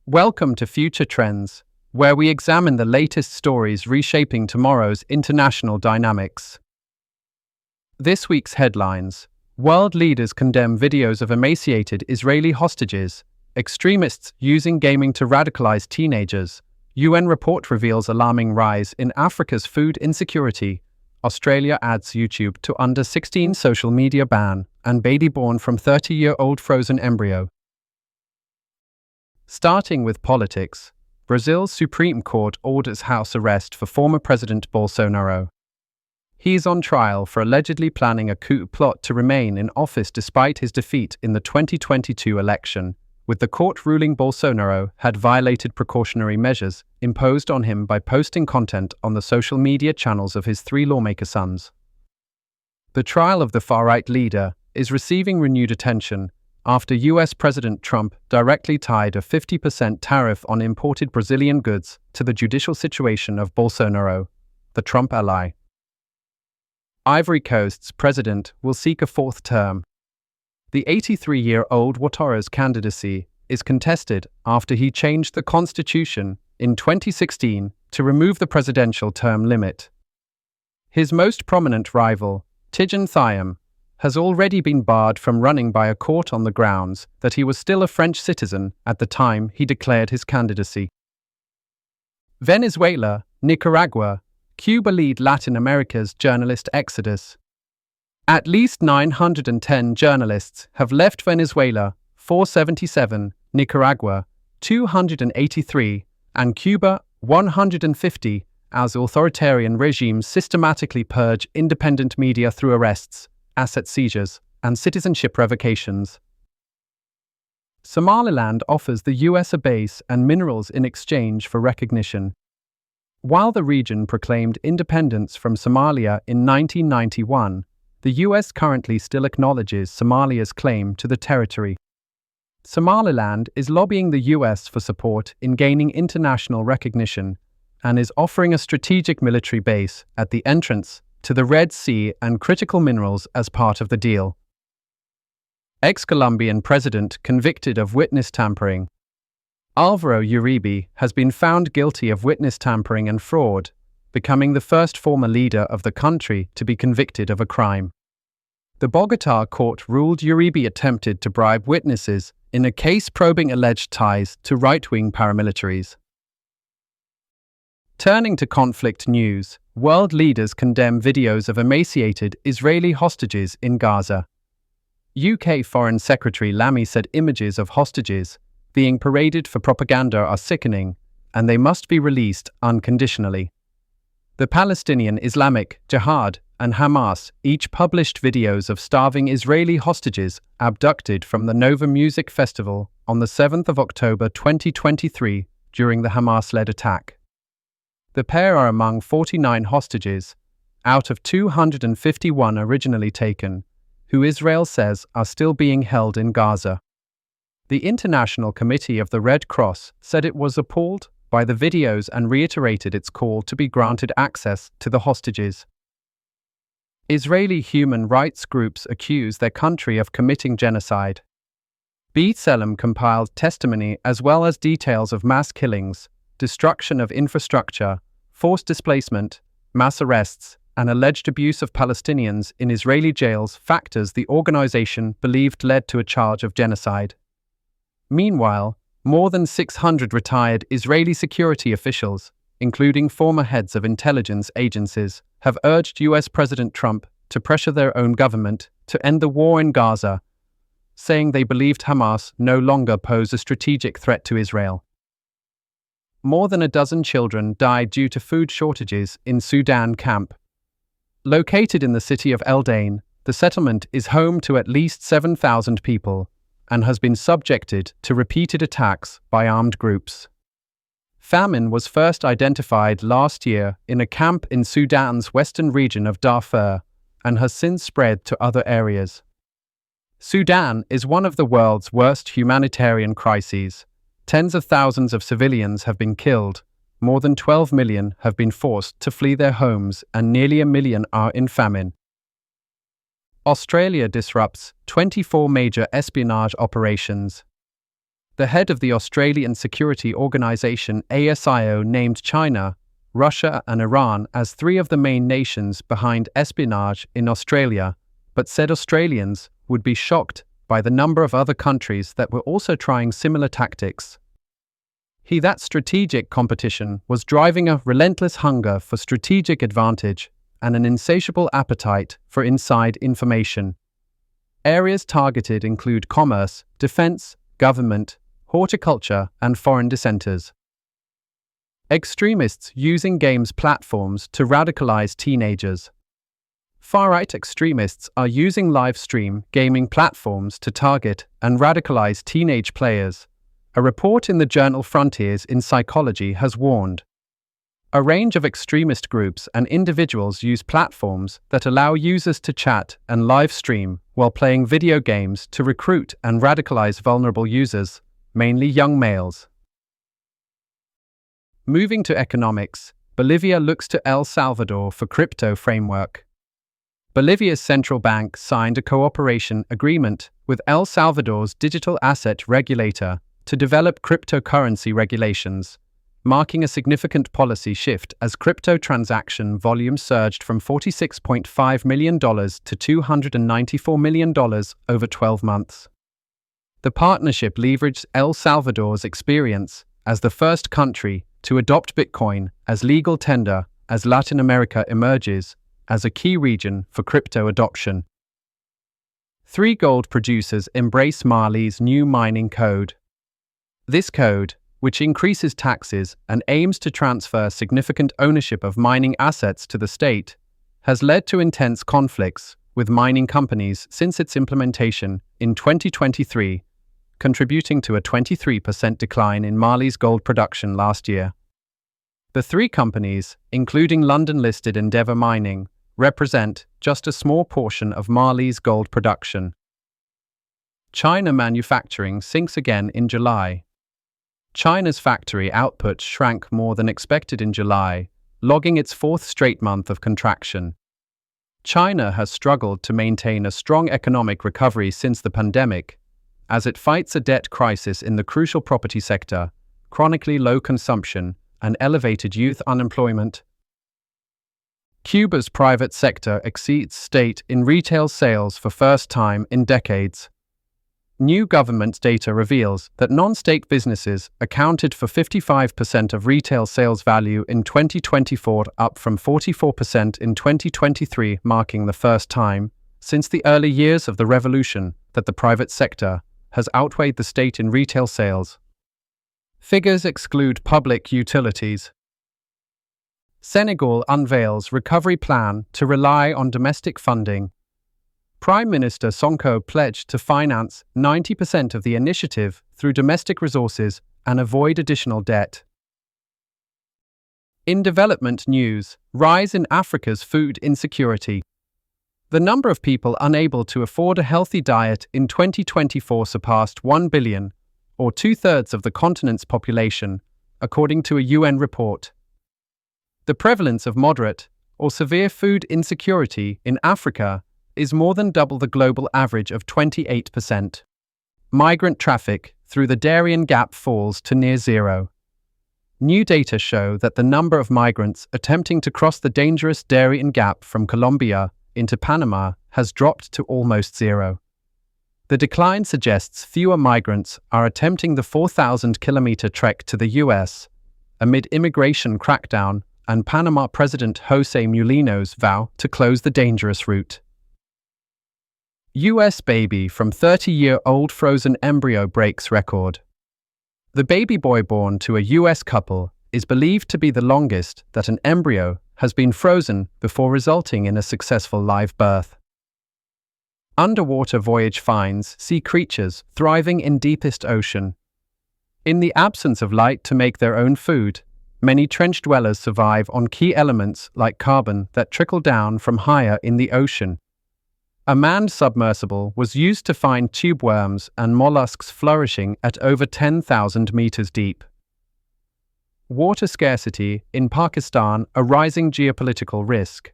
Welcome to Future Trends, where we examine the latest stories reshaping tomorrow's international dynamics. This week's headlines: World leaders condemn videos of emaciated Israeli hostages, extremists using gaming to radicalize teenagers, UN report reveals alarming rise in Africa's food insecurity, Australia adds YouTube to under 16 social media ban, and baby born from 30-year-old frozen embryo. Starting with politics, Brazil's Supreme Court orders house arrest for former President Bolsonaro. He is on trial for allegedly planning a coup plot to remain in office despite his defeat in the 2022 election, with the court ruling Bolsonaro had violated precautionary measures imposed on him by posting content on the social media channels of his three lawmaker sons. The trial of the far-right leader is receiving renewed attention after US President Trump directly tied a 50% tariff on imported Brazilian goods to the judicial situation of Bolsonaro, the Trump ally. Ivory Coast's president will seek a fourth term. The 83-year-old Ouattara's candidacy is contested after he changed the constitution in 2016 to remove the presidential term limit. His most prominent rival, Tidjane Thiam, has already been barred from running by a court on the grounds that he was still a French citizen at the time he declared his candidacy. Venezuela, Nicaragua, Cuba lead Latin America's journalist exodus. At least 910 journalists have left Venezuela, 477, Nicaragua, 283, and Cuba, 150, as authoritarian regimes systematically purge independent media through arrests, asset seizures, and citizenship revocations. Somaliland offers the US a base and minerals in exchange for recognition. While the region proclaimed independence from Somalia in 1991, the US currently still acknowledges Somalia's claim to the territory. Somaliland is lobbying the US for support in gaining international recognition and is offering a strategic military base at the entrance to the Red Sea and critical minerals as part of the deal. Ex-Colombian president convicted of witness tampering. Álvaro Uribe has been found guilty of witness tampering and fraud, becoming the first former leader of the country to be convicted of a crime. The Bogotá court ruled Uribe attempted to bribe witnesses in a case probing alleged ties to right-wing paramilitaries. Turning to conflict news, world leaders condemn videos of emaciated Israeli hostages in Gaza. UK Foreign Secretary Lammy said images of hostages being paraded for propaganda are sickening, and they must be released unconditionally. The Palestinian Islamic Jihad and Hamas each published videos of starving Israeli hostages abducted from the Nova Music Festival on the 7th of October 2023 during the Hamas-led attack. The pair are among 49 hostages, out of 251 originally taken, who Israel says are still being held in Gaza. The International Committee of the Red Cross said it was appalled by the videos and reiterated its call to be granted access to the hostages. Israeli human rights groups accuse their country of committing genocide. B'Tselem compiled testimony as well as details of mass killings, destruction of infrastructure, forced displacement, mass arrests, and alleged abuse of Palestinians in Israeli jails, factors the organization believed led to a charge of genocide. Meanwhile, more than 600 retired Israeli security officials, including former heads of intelligence agencies, have urged US President Trump to pressure their own government to end the war in Gaza, saying they believed Hamas no longer pose a strategic threat to Israel. More than a dozen children died due to food shortages in Sudan camp. Located in the city of El Dain, the settlement is home to at least 7,000 people and has been subjected to repeated attacks by armed groups. Famine was first identified last year in a camp in Sudan's western region of Darfur and has since spread to other areas. Sudan is one of the world's worst humanitarian crises. Tens of thousands of civilians have been killed, more than 12 million have been forced to flee their homes, and nearly 1 million are in famine. Australia disrupts 24 major espionage operations. The head of the Australian security organisation ASIO named China, Russia and Iran as three of the main nations behind espionage in Australia, but said Australians would be shocked by the number of other countries that were also trying similar tactics. That strategic competition was driving a relentless hunger for strategic advantage and an insatiable appetite for inside information. Areas targeted include commerce, defense, government, horticulture, and foreign dissenters. Extremists using games platforms to radicalize teenagers. Far-right extremists are using live stream gaming platforms to target and radicalize teenage players. A report in the journal Frontiers in Psychology has warned. A range of extremist groups and individuals use platforms that allow users to chat and live stream while playing video games to recruit and radicalize vulnerable users, mainly young males. Moving to economics, Bolivia looks to El Salvador for crypto framework. Bolivia's central bank signed a cooperation agreement with El Salvador's digital asset regulator to develop cryptocurrency regulations, marking a significant policy shift as crypto transaction volume surged from $46.5 million to $294 million over 12 months. The partnership leveraged El Salvador's experience as the first country to adopt Bitcoin as legal tender as Latin America emerges as a key region for crypto adoption. 3 gold producers embrace Mali's new mining code. This code, which increases taxes and aims to transfer significant ownership of mining assets to the state, has led to intense conflicts with mining companies since its implementation in 2023, contributing to a 23% decline in Mali's gold production last year. The 3 companies, including London-listed Endeavour Mining, represent just a small portion of Mali's gold production. China manufacturing sinks again in July. China's factory output shrank more than expected in July, logging its 4th straight month of contraction. China has struggled to maintain a strong economic recovery since the pandemic, as it fights a debt crisis in the crucial property sector, chronically low consumption, and elevated youth unemployment. Cuba's private sector exceeds state in retail sales for first time in decades. New government data reveals that non-state businesses accounted for 55% of retail sales value in 2024, up from 44% in 2023, marking the first time since the early years of the revolution that the private sector has outweighed the state in retail sales. Figures exclude public utilities. Senegal unveils recovery plan to rely on domestic funding. Prime Minister Sonko pledged to finance 90% of the initiative through domestic resources and avoid additional debt. In development news, rise in Africa's food insecurity. The number of people unable to afford a healthy diet in 2024 surpassed 1 billion, or 2/3 of the continent's population, according to a UN report. The prevalence of moderate or severe food insecurity in Africa is more than double the global average of 28%. Migrant traffic through the Darien Gap falls to near zero. New data show that the number of migrants attempting to cross the dangerous Darien Gap from Colombia into Panama has dropped to almost zero. The decline suggests fewer migrants are attempting the 4,000-kilometer trek to the U.S. amid immigration crackdown and Panama President Jose Mulino's vow to close the dangerous route. U.S. baby from 30-year-old frozen embryo breaks record. The baby boy born to a U.S. couple is believed to be the longest that an embryo has been frozen before resulting in a successful live birth. Underwater voyage finds sea creatures thriving in deepest ocean. In the absence of light to make their own food, many trench dwellers survive on key elements like carbon that trickle down from higher in the ocean. A manned submersible was used to find tube worms and mollusks flourishing at over 10,000 meters deep. Water scarcity in Pakistan, a rising geopolitical risk.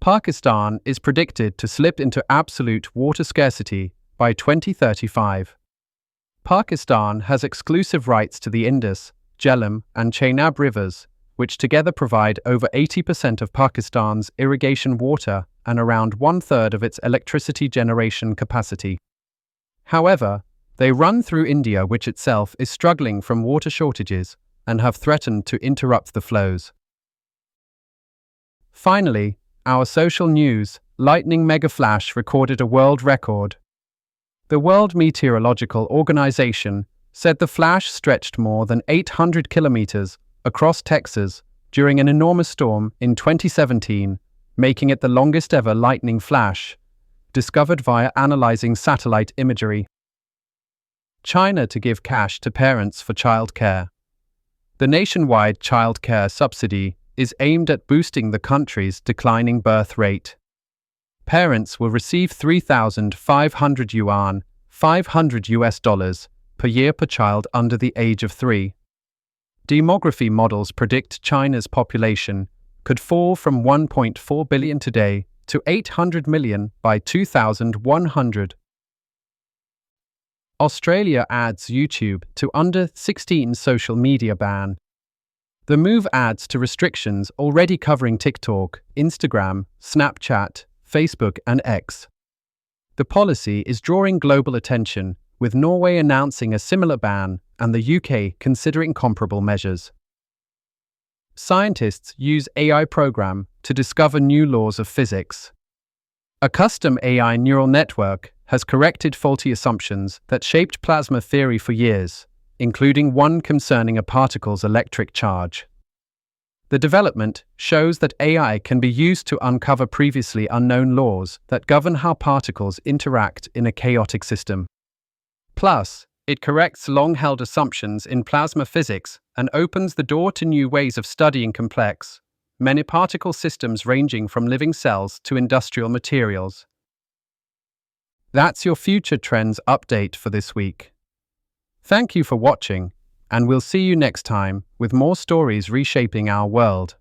Pakistan is predicted to slip into absolute water scarcity by 2035. Pakistan has exclusive rights to the Indus, Jhelum, and Chenab rivers, which together provide over 80% of Pakistan's irrigation water and around one-third of its electricity generation capacity. However, they run through India, which itself is struggling from water shortages and have threatened to interrupt the flows. Finally, our social news, lightning mega flash recorded a world record. The World Meteorological Organization said the flash stretched more than 800 kilometers across Texas during an enormous storm in 2017, making it the longest ever lightning flash, discovered via analyzing satellite imagery. China to give cash to parents for childcare. The nationwide childcare subsidy is aimed at boosting the country's declining birth rate. Parents will receive 3,500 yuan, $500 per year per child under the age of 3. Demography models predict China's population could fall from 1.4 billion today to 800 million by 2100. Australia adds YouTube to under 16 social media ban. The move adds to restrictions already covering TikTok, Instagram, Snapchat, Facebook, and X. The policy is drawing global attention, with Norway announcing a similar ban and the UK considering comparable measures. Scientists use AI program to discover new laws of physics. A custom AI neural network has corrected faulty assumptions that shaped plasma theory for years, including one concerning a particle's electric charge. The development shows that AI can be used to uncover previously unknown laws that govern how particles interact in a chaotic system. Plus, it corrects long-held assumptions in plasma physics and opens the door to new ways of studying complex, many particle systems ranging from living cells to industrial materials. That's your Future Trends update for this week. Thank you for watching, and we'll see you next time with more stories reshaping our world.